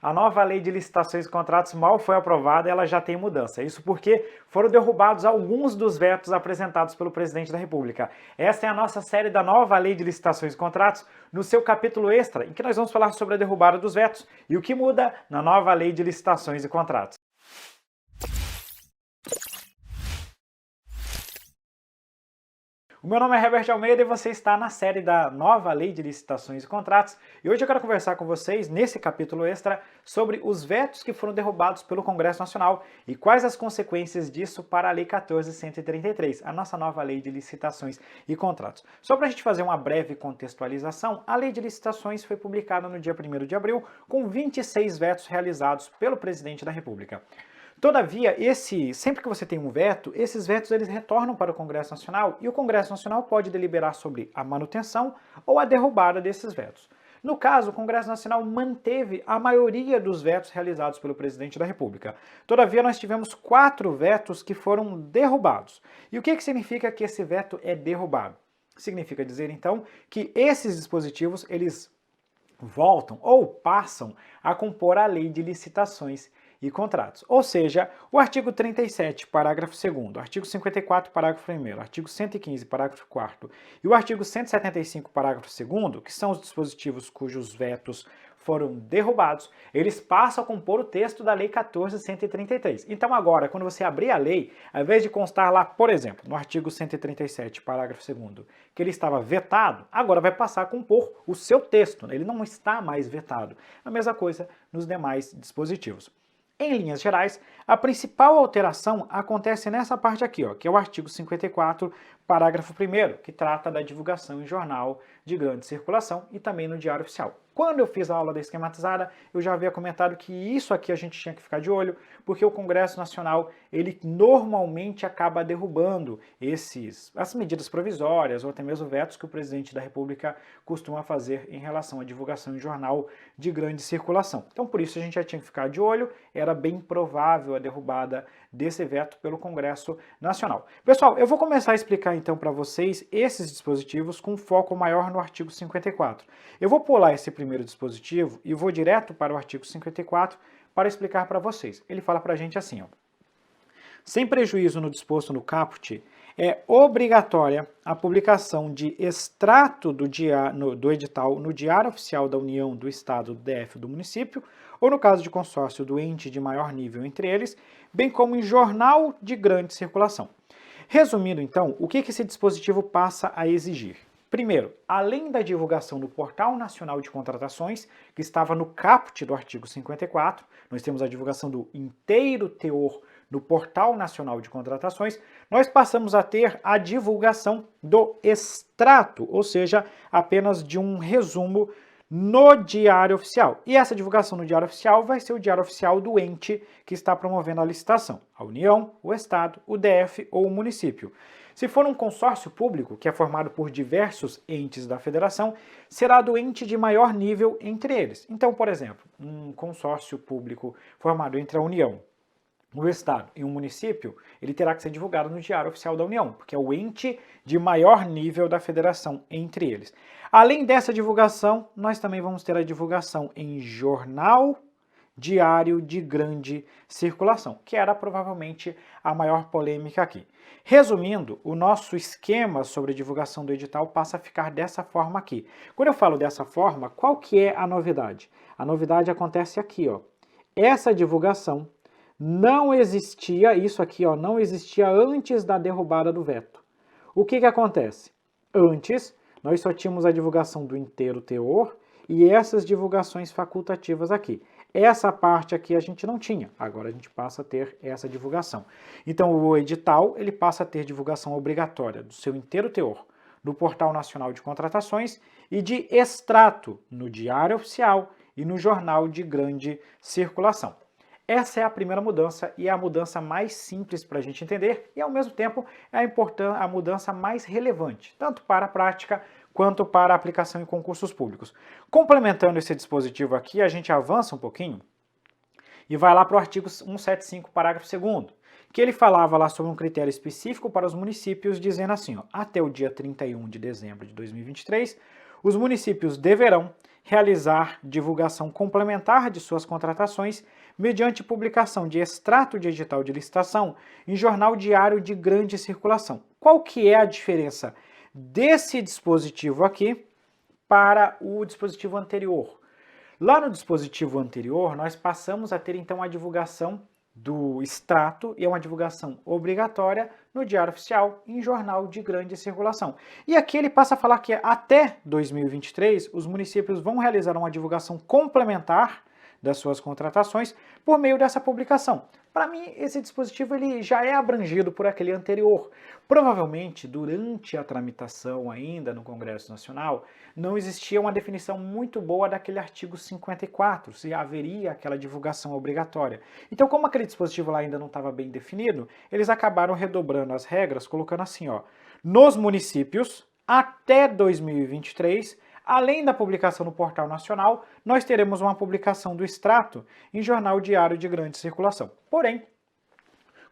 A nova lei de licitações e contratos mal foi aprovada e ela já tem mudança. Isso porque foram derrubados alguns dos vetos apresentados pelo presidente da República. Esta é a nossa série da nova lei de licitações e contratos, no seu capítulo extra, em que nós vamos falar sobre a derrubada dos vetos e o que muda na nova lei de licitações e contratos. O meu nome é Herbert Almeida e você está na série da nova Lei de Licitações e Contratos. E hoje eu quero conversar com vocês, nesse capítulo extra, sobre os vetos que foram derrubados pelo Congresso Nacional e quais as consequências disso para a Lei 14.133, a nossa nova Lei de Licitações e Contratos. Só para a gente fazer uma breve contextualização, a Lei de Licitações foi publicada no dia 1º de abril, com 26 vetos realizados pelo Presidente da República. Todavia, sempre que você tem um veto, esses vetos eles retornam para o Congresso Nacional e o Congresso Nacional pode deliberar sobre a manutenção ou a derrubada desses vetos. No caso, o Congresso Nacional manteve a maioria dos vetos realizados pelo Presidente da República. Todavia, nós tivemos 4 vetos que foram derrubados. E o que significa que esse veto é derrubado? Significa dizer, então, que esses dispositivos eles voltam ou passam a compor a Lei de Licitações e Contratos. Ou seja, o artigo 37, parágrafo 2º, artigo 54, parágrafo 1º, artigo 115, parágrafo 4º e o artigo 175, parágrafo 2º, que são os dispositivos cujos vetos foram derrubados, eles passam a compor o texto da Lei 14.133. Então agora, quando você abrir a lei, ao invés de constar lá, por exemplo, no artigo 137, parágrafo 2º, que ele estava vetado, agora vai passar a compor o seu texto, ele não está mais vetado. A mesma coisa nos demais dispositivos. Em linhas gerais, a principal alteração acontece nessa parte aqui, que é o artigo 54, parágrafo 1º, que trata da divulgação em jornal de grande circulação e também no Diário Oficial. Quando eu fiz a aula da esquematizada, eu já havia comentado que isso aqui a gente tinha que ficar de olho, porque o Congresso Nacional, ele normalmente acaba derrubando as medidas provisórias ou até mesmo vetos que o presidente da República costuma fazer em relação à divulgação em jornal de grande circulação. Então, por isso a gente já tinha que ficar de olho, era bem provável a derrubada desse veto pelo Congresso Nacional. Pessoal, eu vou começar a explicar então para vocês esses dispositivos com foco maior no artigo 54. Eu vou pular esse primeiro dispositivo e vou direto para o artigo 54 para explicar para vocês. Ele fala para a gente assim, sem prejuízo no disposto no caput, é obrigatória a publicação de extrato do edital no Diário Oficial da União, do Estado, do DF do município, ou no caso de consórcio do ente de maior nível entre eles, bem como em jornal de grande circulação. Resumindo então, o que esse dispositivo passa a exigir? Primeiro, além da divulgação no Portal Nacional de Contratações, que estava no caput do artigo 54, nós temos a divulgação do inteiro teor no Portal Nacional de Contratações, nós passamos a ter a divulgação do extrato, ou seja, apenas de um resumo no Diário Oficial. E essa divulgação no Diário Oficial vai ser o Diário Oficial do ente que está promovendo a licitação, a União, o Estado, o DF ou o município. Se for um consórcio público, que é formado por diversos entes da federação, será do ente de maior nível entre eles. Então, por exemplo, um consórcio público formado entre a União, o Estado e um município, ele terá que ser divulgado no Diário Oficial da União, porque é o ente de maior nível da federação entre eles. Além dessa divulgação, nós também vamos ter a divulgação em jornal diário de grande circulação, que era provavelmente a maior polêmica aqui. Resumindo, o nosso esquema sobre a divulgação do edital passa a ficar dessa forma aqui. Quando eu falo dessa forma, qual que é a novidade? A novidade acontece aqui, Essa divulgação não existia, isso aqui, não existia antes da derrubada do veto. O que acontece? Antes, nós só tínhamos a divulgação do inteiro teor e essas divulgações facultativas aqui. Essa parte aqui a gente não tinha, agora a gente passa a ter essa divulgação. Então o edital ele passa a ter divulgação obrigatória do seu inteiro teor no Portal Nacional de Contratações e de extrato no Diário Oficial e no Jornal de Grande Circulação. Essa é a primeira mudança e é a mudança mais simples para a gente entender e, ao mesmo tempo, é a mudança mais relevante, tanto para a prática quanto para a aplicação em concursos públicos. Complementando esse dispositivo aqui, a gente avança um pouquinho e vai lá para o artigo 175, parágrafo 2º, que ele falava lá sobre um critério específico para os municípios, dizendo assim, até o dia 31 de dezembro de 2023, os municípios deverão realizar divulgação complementar de suas contratações mediante publicação de extrato de edital de licitação em jornal diário de grande circulação. Qual que é a diferença desse dispositivo aqui para o dispositivo anterior? Lá no dispositivo anterior, nós passamos a ter então a divulgação do extrato, e é uma divulgação obrigatória no Diário Oficial em jornal de grande circulação. E aqui ele passa a falar que até 2023 os municípios vão realizar uma divulgação complementar das suas contratações por meio dessa publicação. Para mim, esse dispositivo ele já é abrangido por aquele anterior. Provavelmente, durante a tramitação ainda no Congresso Nacional, não existia uma definição muito boa daquele artigo 54, se haveria aquela divulgação obrigatória. Então, como aquele dispositivo lá ainda não estava bem definido, eles acabaram redobrando as regras, colocando assim, ó, nos municípios, até 2023, além da publicação no Portal Nacional, nós teremos uma publicação do extrato em jornal diário de grande circulação. Porém,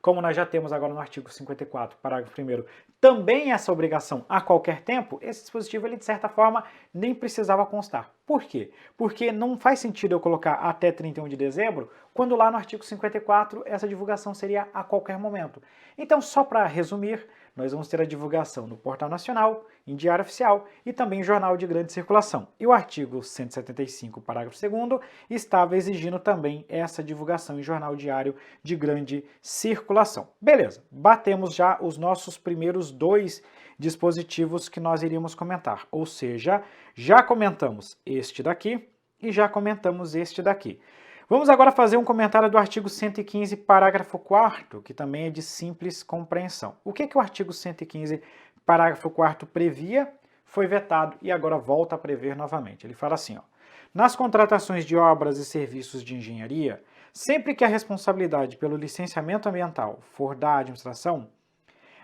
como nós já temos agora no artigo 54, parágrafo 1º, também essa obrigação a qualquer tempo, esse dispositivo, ele de certa forma, nem precisava constar. Por quê? Porque não faz sentido eu colocar até 31 de dezembro, quando lá no artigo 54 essa divulgação seria a qualquer momento. Então, só para resumir, nós vamos ter a divulgação no Portal Nacional, em Diário Oficial e também em Jornal de Grande Circulação. E o artigo 175, parágrafo 2º, estava exigindo também essa divulgação em Jornal Diário de Grande Circulação. Beleza, batemos já os nossos primeiros dois dispositivos que nós iríamos comentar, ou seja, já comentamos este daqui e já comentamos este daqui. Vamos agora fazer um comentário do artigo 115, parágrafo 4º, que também é de simples compreensão. O que o artigo 115, parágrafo 4º previa, foi vetado e agora volta a prever novamente. Ele fala assim, ó, nas contratações de obras e serviços de engenharia, sempre que a responsabilidade pelo licenciamento ambiental for da administração,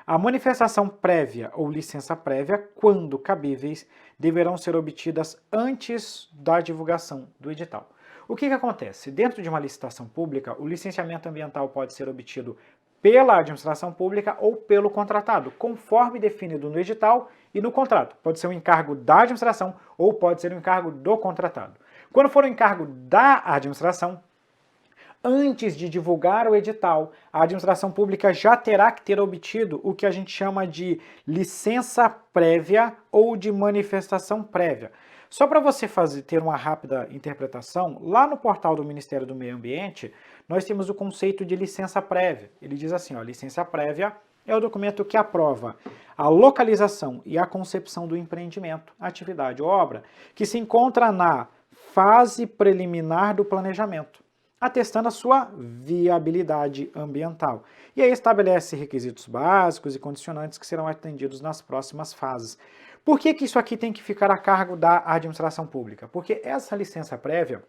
a manifestação prévia ou licença prévia, quando cabíveis, deverão ser obtidas antes da divulgação do edital. O que acontece? Dentro de uma licitação pública, o licenciamento ambiental pode ser obtido pela administração pública ou pelo contratado, conforme definido no edital e no contrato. Pode ser um encargo da administração ou pode ser um encargo do contratado. Quando for um encargo da administração, antes de divulgar o edital, a administração pública já terá que ter obtido o que a gente chama de licença prévia ou de manifestação prévia. Só para você ter uma rápida interpretação, lá no portal do Ministério do Meio Ambiente, nós temos o conceito de licença prévia. Ele diz assim, ó, licença prévia é o documento que aprova a localização e a concepção do empreendimento, atividade ou obra, que se encontra na fase preliminar do planejamento, atestando a sua viabilidade ambiental. E aí estabelece requisitos básicos e condicionantes que serão atendidos nas próximas fases. Por que isso aqui tem que ficar a cargo da administração pública? Porque essa licença prévia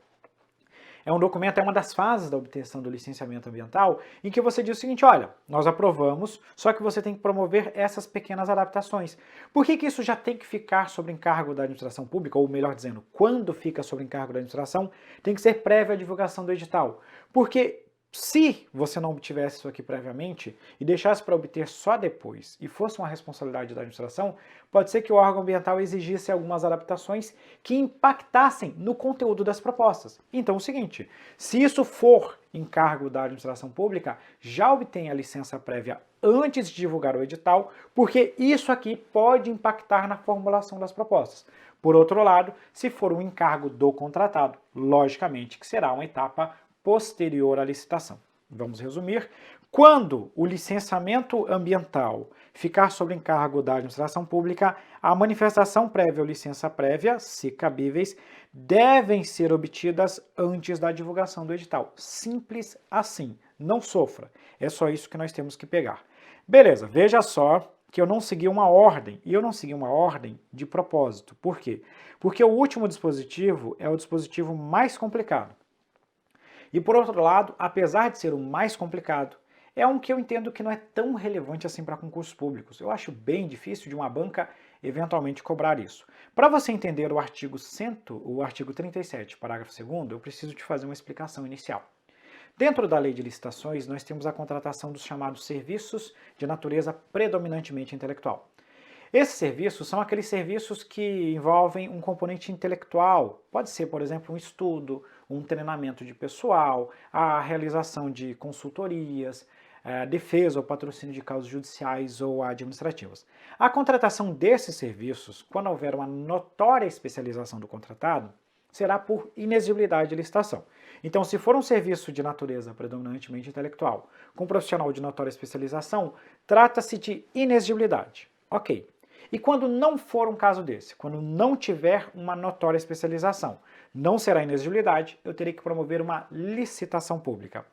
é um documento, é uma das fases da obtenção do licenciamento ambiental, em que você diz o seguinte, olha, nós aprovamos, só que você tem que promover essas pequenas adaptações. Por que isso já tem que ficar sob encargo da administração pública, ou melhor dizendo, quando fica sob encargo da administração, tem que ser prévia à divulgação do edital? Porque se você não obtivesse isso aqui previamente e deixasse para obter só depois e fosse uma responsabilidade da administração, pode ser que o órgão ambiental exigisse algumas adaptações que impactassem no conteúdo das propostas. Então é o seguinte, se isso for encargo da administração pública, já obtenha a licença prévia antes de divulgar o edital, porque isso aqui pode impactar na formulação das propostas. Por outro lado, se for um encargo do contratado, logicamente que será uma etapa posterior à licitação. Vamos resumir. Quando o licenciamento ambiental ficar sob encargo da administração pública, a manifestação prévia ou licença prévia, se cabíveis, devem ser obtidas antes da divulgação do edital. Simples assim. Não sofra. É só isso que nós temos que pegar. Beleza, veja só que eu não segui uma ordem, e eu não segui uma ordem de propósito. Por quê? Porque o último dispositivo é o dispositivo mais complicado. E por outro lado, apesar de ser o mais complicado, é um que eu entendo que não é tão relevante assim para concursos públicos. Eu acho bem difícil de uma banca eventualmente cobrar isso. Para você entender o artigo 37, parágrafo 2º, eu preciso te fazer uma explicação inicial. Dentro da lei de licitações, nós temos a contratação dos chamados serviços de natureza predominantemente intelectual. Esses serviços são aqueles serviços que envolvem um componente intelectual. Pode ser, por exemplo, um estudo, um treinamento de pessoal, a realização de consultorias, defesa ou patrocínio de causas judiciais ou administrativas. A contratação desses serviços, quando houver uma notória especialização do contratado, será por inexigibilidade de licitação. Então, se for um serviço de natureza predominantemente intelectual, com profissional de notória especialização, trata-se de inexigibilidade. Ok. E quando não for um caso desse, quando não tiver uma notória especialização, não será inexigibilidade, eu terei que promover uma licitação pública.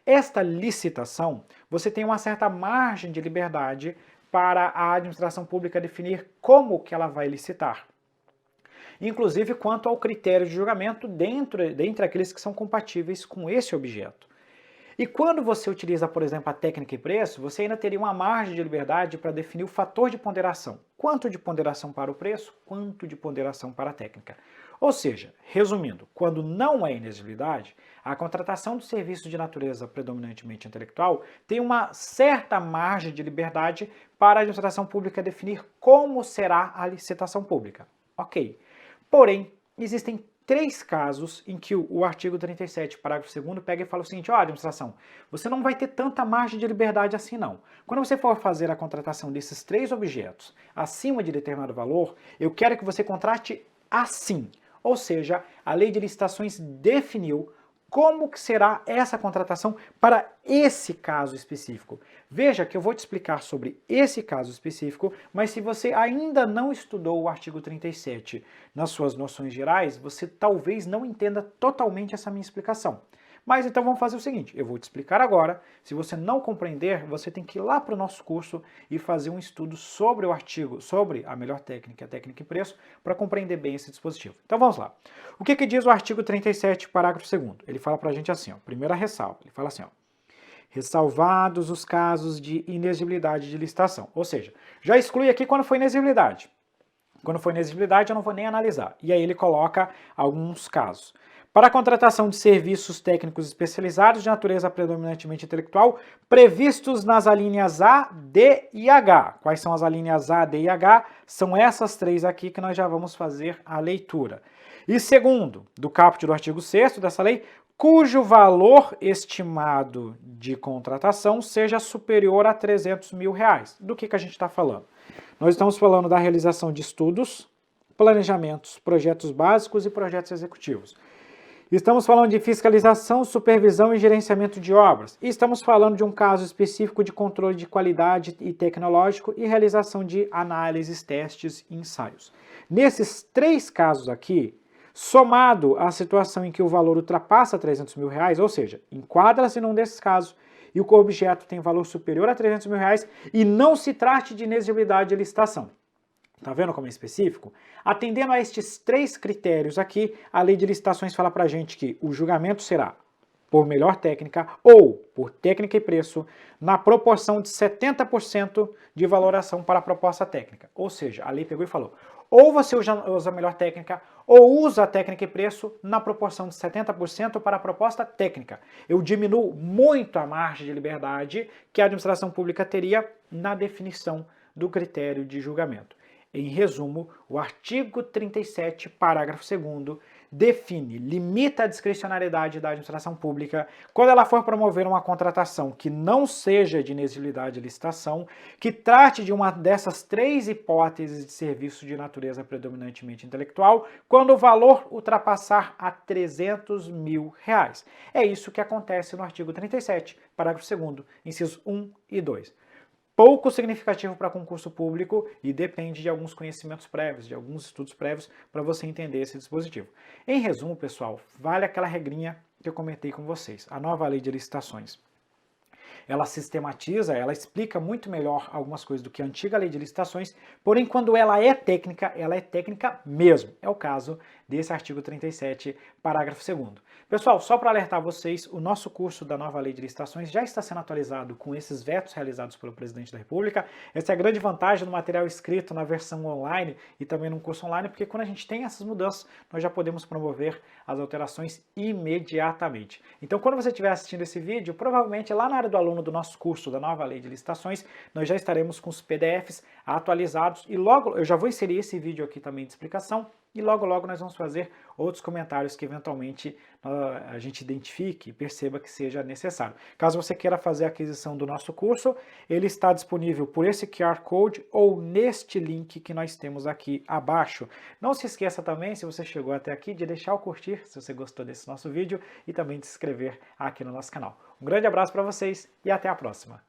Esta licitação, você tem uma certa margem de liberdade para a administração pública definir como que ela vai licitar. Inclusive quanto ao critério de julgamento dentre aqueles que são compatíveis com esse objeto. E quando você utiliza, por exemplo, a técnica e preço, você ainda teria uma margem de liberdade para definir o fator de ponderação. Quanto de ponderação para o preço, quanto de ponderação para a técnica. Ou seja, resumindo, quando não é inexigibilidade, a contratação do serviço de natureza predominantemente intelectual tem uma certa margem de liberdade para a administração pública definir como será a licitação pública. Ok. Porém, existem 3 casos em que o artigo 37, parágrafo 2º, pega e fala o seguinte: ó, administração, você não vai ter tanta margem de liberdade assim não. Quando você for fazer a contratação desses 3 objetos acima de determinado valor, eu quero que você contrate assim. Ou seja, a lei de licitações definiu como que será essa contratação para esse caso específico. Veja que eu vou te explicar sobre esse caso específico, mas se você ainda não estudou o artigo 37 nas suas noções gerais, você talvez não entenda totalmente essa minha explicação. Mas então vamos fazer o seguinte, eu vou te explicar agora, se você não compreender, você tem que ir lá para o nosso curso e fazer um estudo sobre o artigo, sobre a melhor técnica, a técnica e preço, para compreender bem esse dispositivo. Então vamos lá. O que diz o artigo 37, parágrafo 2º? Ele fala para a gente assim, ó, primeira ressalva, ele fala assim, ó, ressalvados os casos de inexigibilidade de licitação. Ou seja, já exclui aqui quando foi inexigibilidade. Quando for inexigibilidade eu não vou nem analisar. E aí ele coloca alguns casos. Para a contratação de serviços técnicos especializados de natureza predominantemente intelectual, previstos nas alíneas A, D e H. Quais são as alíneas A, D e H? São essas 3 aqui que nós já vamos fazer a leitura. E segundo, do caput do artigo 6º dessa lei, cujo valor estimado de contratação seja superior a R$300 mil. Do que a gente está falando? Nós estamos falando da realização de estudos, planejamentos, projetos básicos e projetos executivos. Estamos falando de fiscalização, supervisão e gerenciamento de obras. E estamos falando de um caso específico de controle de qualidade e tecnológico e realização de análises, testes e ensaios. Nesses 3 casos aqui, somado à situação em que o valor ultrapassa R$300 mil, ou seja, enquadra-se num desses casos e o objeto tem valor superior a R$300 mil e não se trate de inexigibilidade de licitação. Tá vendo como é específico? Atendendo a estes 3 critérios aqui, a lei de licitações fala pra gente que o julgamento será por melhor técnica ou por técnica e preço na proporção de 70% de valoração para a proposta técnica. Ou seja, a lei pegou e falou, ou você usa a melhor técnica ou usa a técnica e preço na proporção de 70% para a proposta técnica. Eu diminuo muito a margem de liberdade que a administração pública teria na definição do critério de julgamento. Em resumo, o artigo 37, parágrafo 2º, define, limita a discricionariedade da administração pública quando ela for promover uma contratação que não seja de inexigibilidade de licitação, que trate de uma dessas 3 hipóteses de serviço de natureza predominantemente intelectual, quando o valor ultrapassar a R$300 mil. É isso que acontece no artigo 37, parágrafo 2º, incisos 1 e 2. Pouco significativo para concurso público e depende de alguns conhecimentos prévios, de alguns estudos prévios para você entender esse dispositivo. Em resumo, pessoal, vale aquela regrinha que eu comentei com vocês, a nova lei de licitações. Ela sistematiza, ela explica muito melhor algumas coisas do que a antiga lei de licitações, porém quando ela é técnica mesmo. É o caso desse artigo 37, parágrafo 2º. Pessoal, só para alertar vocês, o nosso curso da nova lei de licitações já está sendo atualizado com esses vetos realizados pelo presidente da República. Essa é a grande vantagem do material escrito na versão online e também no curso online, porque quando a gente tem essas mudanças, nós já podemos promover as alterações imediatamente. Então, quando você estiver assistindo esse vídeo, provavelmente lá na área do aluno do nosso curso da nova lei de licitações, nós já estaremos com os PDFs atualizados e logo eu já vou inserir esse vídeo aqui também de explicação e logo nós vamos fazer outros comentários que eventualmente a gente identifique e perceba que seja necessário. Caso você queira fazer a aquisição do nosso curso, ele está disponível por esse QR Code ou neste link que nós temos aqui abaixo. Não se esqueça também, se você chegou até aqui, de deixar o curtir se você gostou desse nosso vídeo e também de se inscrever aqui no nosso canal. Um grande abraço para vocês e até a próxima!